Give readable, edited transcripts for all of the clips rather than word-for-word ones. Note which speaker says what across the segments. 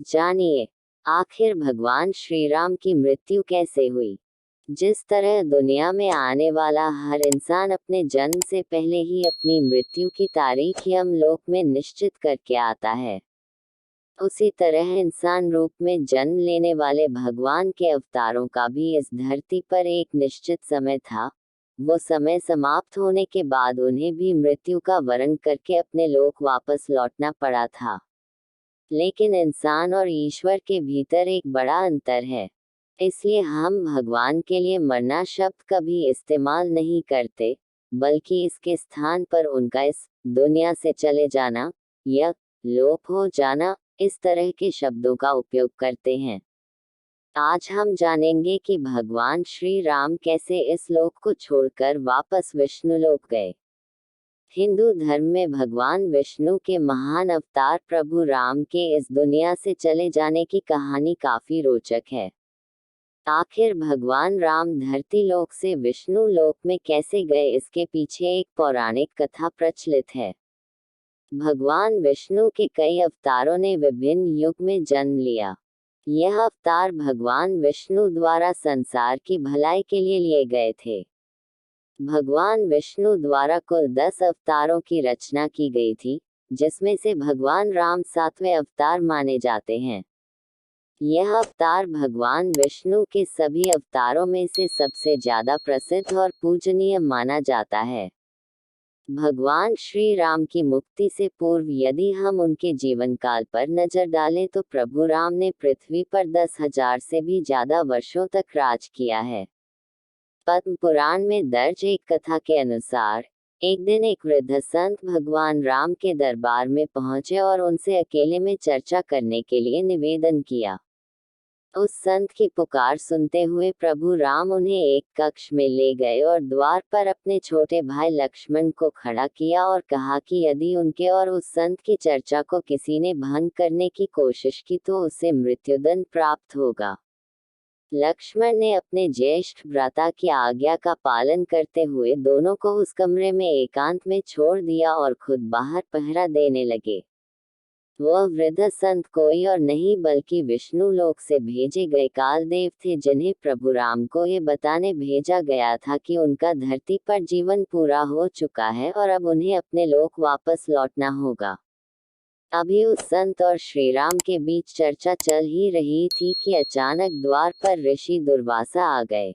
Speaker 1: जानिए, आखिर भगवान श्री राम की मृत्यु कैसे हुई। जिस तरह दुनिया में आने वाला हर इंसान अपने जन्म से पहले ही अपनी मृत्यु की तारीख यमलोक में निश्चित करके आता है, उसी तरह इंसान रूप में जन्म लेने वाले भगवान के अवतारों का भी इस धरती पर एक निश्चित समय था। वो समय समाप्त होने के बाद उन्हें भी मृत्यु का वरण करके अपने लोक वापस लौटना पड़ा था। लेकिन इंसान और ईश्वर के भीतर एक बड़ा अंतर है। इसलिए हम भगवान के लिए मरना शब्द कभी इस्तेमाल नहीं करते, बल्कि इसके स्थान पर उनका इस दुनिया से चले जाना या लोप हो जाना, इस तरह के शब्दों का उपयोग करते हैं। आज हम जानेंगे कि भगवान श्री राम कैसे इस लोक को छोड़कर वापस विष्णुलोक गए। हिंदू धर्म में भगवान विष्णु के महान अवतार प्रभु राम के इस दुनिया से चले जाने की कहानी काफी रोचक है। आखिर भगवान राम धरती लोक से विष्णु लोक में कैसे गए, इसके पीछे एक पौराणिक कथा प्रचलित है। भगवान विष्णु के कई अवतारों ने विभिन्न युग में जन्म लिया। यह अवतार भगवान विष्णु द्वारा संसार की भलाई के लिए गए थे। भगवान विष्णु द्वारा कुल 10 अवतारों की रचना की गई थी, जिसमें से भगवान राम 7वें अवतार माने जाते हैं। यह अवतार भगवान विष्णु के सभी अवतारों में से सबसे ज्यादा प्रसिद्ध और पूजनीय माना जाता है। भगवान श्री राम की मुक्ति से पूर्व यदि हम उनके जीवन काल पर नजर डालें तो प्रभु राम ने पृथ्वी पर 10,000 से भी ज्यादा वर्षों तक राज किया है। पद्म पुराण में दर्ज एक कथा के अनुसार, एक दिन एक वृद्ध संत भगवान राम के दरबार में पहुंचे और उनसे अकेले में चर्चा करने के लिए निवेदन किया। उस संत की पुकार सुनते हुए प्रभु राम उन्हें एक कक्ष में ले गए और द्वार पर अपने छोटे भाई लक्ष्मण को खड़ा किया और कहा कि यदि उनके और उस संत की चर्चा को किसी ने भंग करने की कोशिश की तो उसे मृत्युदंड प्राप्त होगा। लक्ष्मण ने अपने ज्येष्ठ भ्राता की आज्ञा का पालन करते हुए दोनों को उस कमरे में एकांत में छोड़ दिया और खुद बाहर पहरा देने लगे। वह वृद्ध संत कोई और नहीं बल्कि विष्णु लोक से भेजे गए कालदेव थे, जिन्हें प्रभु राम को ये बताने भेजा गया था कि उनका धरती पर जीवन पूरा हो चुका है और अब उन्हें अपने लोक वापस लौटना होगा। अभी उस संत और श्री राम के बीच चर्चा चल ही रही थी कि अचानक द्वार पर ऋषि दुर्वासा आ गए।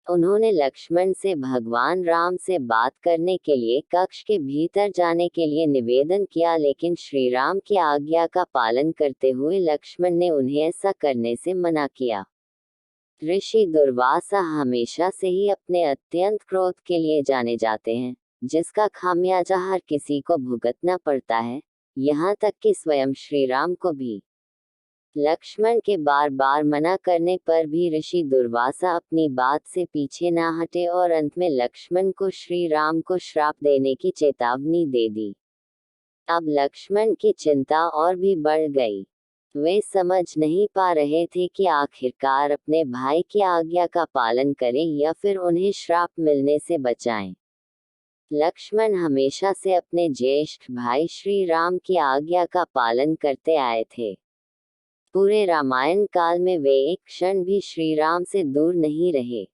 Speaker 1: उन्होंने लक्ष्मण से भगवान राम से बात करने के लिए कक्ष के भीतर जाने के लिए निवेदन किया, लेकिन श्री राम की आज्ञा का पालन करते हुए लक्ष्मण ने उन्हें ऐसा करने से मना किया। ऋषि दुर्वासा हमेशा से ही अपने अत्यंत क्रोध के लिए जाने जाते हैं, जिसका खामियाजा हर किसी को भुगतना पड़ता है, यहाँ तक कि स्वयं श्री राम को भी। लक्ष्मण के बार बार मना करने पर भी ऋषि दुर्वासा अपनी बात से पीछे ना हटे और अंत में लक्ष्मण को श्री राम को श्राप देने की चेतावनी दे दी। अब लक्ष्मण की चिंता और भी बढ़ गई। वे समझ नहीं पा रहे थे कि आखिरकार अपने भाई की आज्ञा का पालन करें या फिर उन्हें श्राप मिलने से बचाएं। लक्ष्मण हमेशा से अपने ज्येष्ठ भाई श्री राम की आज्ञा का पालन करते आए थे। पूरे रामायण काल में वे एक क्षण भी श्री राम से दूर नहीं रहे।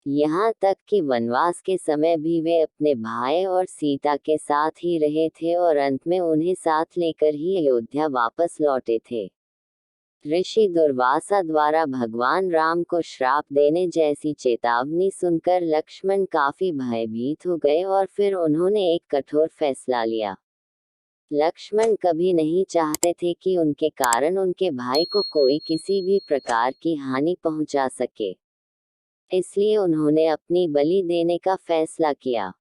Speaker 1: यहाँ तक कि वनवास के समय भी वे अपने भाई और सीता के साथ ही रहे थे और अंत में उन्हें साथ लेकर ही अयोध्या वापस लौटे थे। ऋषि दुर्वासा द्वारा भगवान राम को श्राप देने जैसी चेतावनी सुनकर लक्ष्मण काफी भयभीत हो गए और फिर उन्होंने एक कठोर फैसला लिया। लक्ष्मण कभी नहीं चाहते थे कि उनके कारण उनके भाई को कोई किसी भी प्रकार की हानि पहुंचा सके। इसलिए उन्होंने अपनी बलि देने का फैसला किया।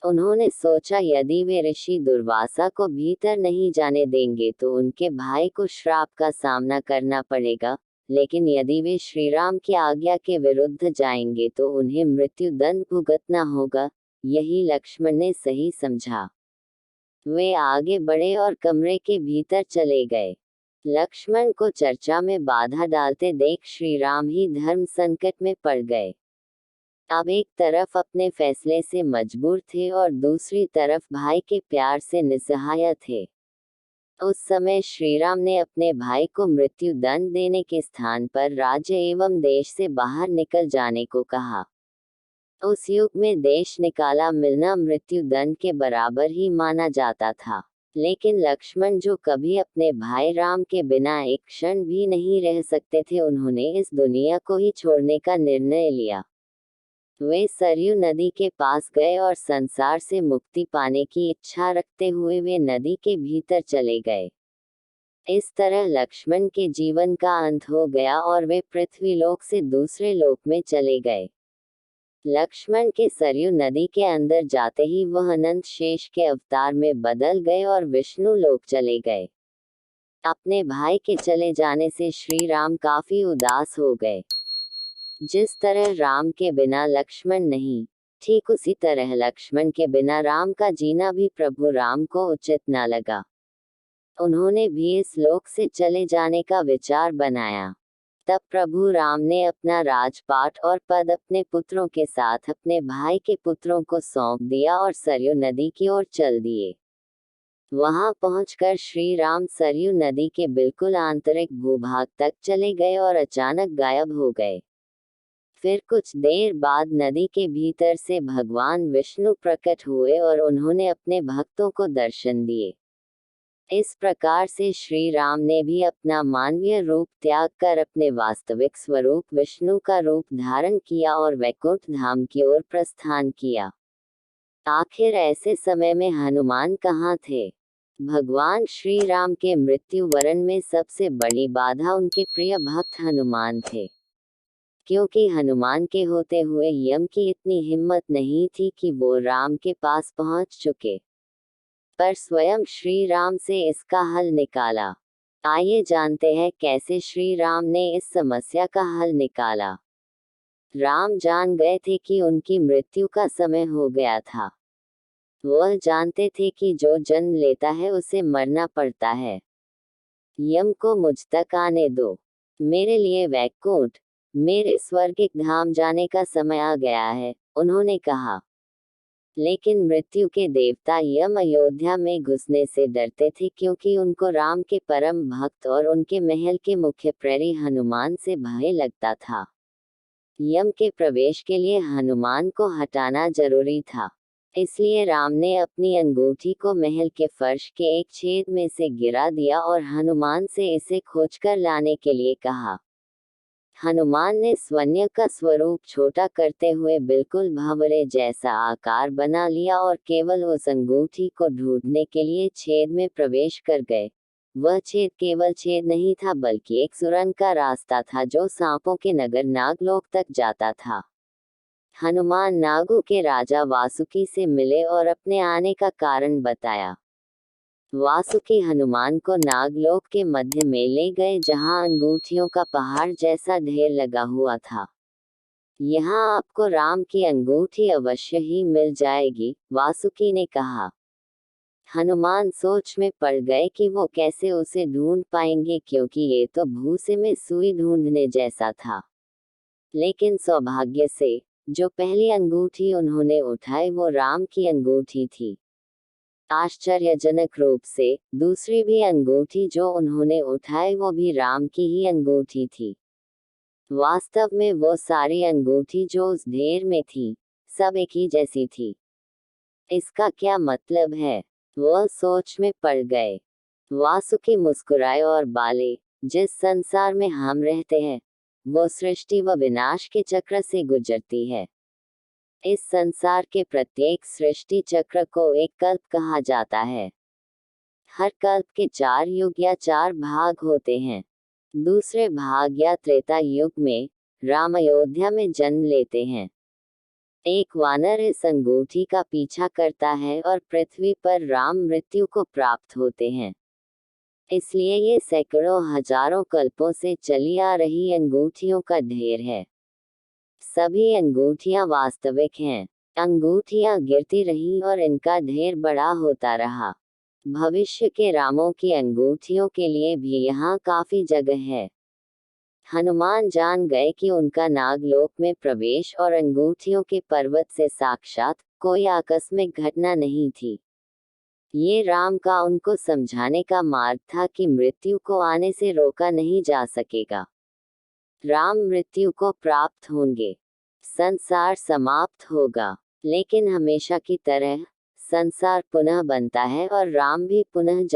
Speaker 1: उन्होंने सोचा यदि वे ऋषि दुर्वासा को भीतर नहीं जाने देंगे तो उनके भाई को श्राप का सामना करना पड़ेगा, लेकिन यदि वे श्री राम की आज्ञा के विरुद्ध जाएंगे तो उन्हें मृत्यु दंड भुगतना होगा। यही लक्ष्मण ने सही समझा। वे आगे बढ़े और कमरे के भीतर चले गए। लक्ष्मण को चर्चा में बाधा डालते देख श्री राम ही धर्म संकट में पड़ गए। अब एक तरफ अपने फैसले से मजबूर थे और दूसरी तरफ भाई के प्यार से निस्सहाय थे। उस समय श्रीराम ने अपने भाई को मृत्यु दंड देने के स्थान पर राज्य एवं देश से बाहर निकल जाने को कहा। उस युग में देश निकाला मिलना मृत्यु दंड के बराबर ही माना जाता था। लेकिन लक्ष्मण, जो कभी अपने भाई राम के बिना एक क्षण भी नहीं रह सकते थे, उन्होंने इस दुनिया को ही छोड़ने का निर्णय लिया। वे सरयू नदी के पास गए और संसार से मुक्ति पाने की इच्छा रखते हुए वे नदी के भीतर चले गए। इस तरह लक्ष्मण के जीवन का अंत हो गया और वे पृथ्वी लोक से दूसरे लोक में चले गए। लक्ष्मण के सरयू नदी के अंदर जाते ही वह अनंत शेष के अवतार में बदल गए और विष्णु लोक चले गए। अपने भाई के चले जाने से श्री राम काफी उदास हो गए। जिस तरह राम के बिना लक्ष्मण नहीं, ठीक उसी तरह लक्ष्मण के बिना राम का जीना भी प्रभु राम को उचित न लगा। उन्होंने भी इस लोक से चले जाने का विचार बनाया। तब प्रभु राम ने अपना राजपाट और पद अपने पुत्रों के साथ अपने भाई के पुत्रों को सौंप दिया और सरयू नदी की ओर चल दिए। वहां पहुंचकर श्री राम सरयू नदी के बिल्कुल आंतरिक भूभाग तक चले गए और अचानक गायब हो गए। फिर कुछ देर बाद नदी के भीतर से भगवान विष्णु प्रकट हुए और उन्होंने अपने भक्तों को दर्शन दिए। इस प्रकार से श्री राम ने भी अपना मानवीय रूप त्याग कर अपने वास्तविक स्वरूप विष्णु का रूप धारण किया और वैकुंठ धाम की ओर प्रस्थान किया। आखिर ऐसे समय में हनुमान कहाँ थे? भगवान श्री राम के मृत्यु वरण में सबसे बड़ी बाधा उनके प्रिय भक्त हनुमान थे, क्योंकि हनुमान के होते हुए यम की इतनी हिम्मत नहीं थी कि वो राम के पास पहुंच चुके, पर स्वयं श्री राम से इसका हल निकाला। आइए जानते हैं कैसे श्री राम ने इस समस्या का हल निकाला। राम जान गए थे कि उनकी मृत्यु का समय हो गया था। वह जानते थे कि जो जन्म लेता है उसे मरना पड़ता है। यम को मुझ तक आने दो, मेरे लिए वैकुंठ, मेरे स्वर्गिक धाम जाने का समय आ गया है, उन्होंने कहा। लेकिन मृत्यु के देवता यम अयोध्या में घुसने से डरते थे, क्योंकि उनको राम के परम भक्त और उनके महल के मुख्य प्रहरी हनुमान से भय लगता था। यम के प्रवेश के लिए हनुमान को हटाना जरूरी था। इसलिए राम ने अपनी अंगूठी को महल के फर्श के एक छेद में से गिरा दिया और हनुमान से इसे खोजकर लाने के लिए कहा। हनुमान ने स्वन्य का स्वरूप छोटा करते हुए बिल्कुल भंवरे जैसा आकार बना लिया और केवल उस अंगूठी को ढूंढने के लिए छेद में प्रवेश कर गए। वह छेद केवल छेद नहीं था, बल्कि एक सुरंग का रास्ता था जो सांपों के नगर नागलोक तक जाता था। हनुमान नागों के राजा वासुकी से मिले और अपने आने का कारण बताया। वासुकी हनुमान को नागलोक के मध्य में ले गए, जहां अंगूठियों का पहाड़ जैसा ढेर लगा हुआ था। यहाँ आपको राम की अंगूठी अवश्य ही मिल जाएगी, वासुकी ने कहा। हनुमान सोच में पड़ गए कि वो कैसे उसे ढूंढ पाएंगे, क्योंकि ये तो भूसे में सुई ढूंढने जैसा था। लेकिन सौभाग्य से जो पहली अंगूठी उन्होंने उठाई वो राम की अंगूठी थी। आश्चर्यजनक रूप से दूसरी भी अंगूठी जो उन्होंने उठाई वो भी राम की ही अंगूठी थी। वास्तव में वो सारी अंगूठी जो उस ढेर में थी, सब एक ही जैसी थी। इसका क्या मतलब है? वह सोच में पड़ गए। वासुकी मुस्कुराए और बोले, जिस संसार में हम रहते हैं वो सृष्टि व विनाश के चक्र से गुजरती है। इस संसार के प्रत्येक सृष्टि चक्र को एक कल्प कहा जाता है। हर कल्प के 4 युग या 4 भाग होते हैं। दूसरे भाग या त्रेता युग में राम अयोध्या में जन्म लेते हैं। एक वानर इस अंगूठी का पीछा करता है और पृथ्वी पर राम मृत्यु को प्राप्त होते हैं। इसलिए ये सैकड़ों हजारों कल्पों से चली आ रही अंगूठियों का ढेर है। सभी अंगूठियां वास्तविक हैं। अंगूठियां गिरती रहीं और इनका ढेर बड़ा होता रहा। भविष्य के रामों की अंगूठियों के लिए भी यहाँ काफी जगह है। हनुमान जान गए कि उनका नागलोक में प्रवेश और अंगूठियों के पर्वत से साक्षात कोई आकस्मिक घटना नहीं थी। ये राम का उनको समझाने का मार्ग था कि मृत्यु को आने से रोका नहीं जा सकेगा। राम मृत्यु को प्राप्त होंगे, संसार समाप्त होगा, लेकिन हमेशा की तरह संसार पुनः बनता है और राम भी पुनः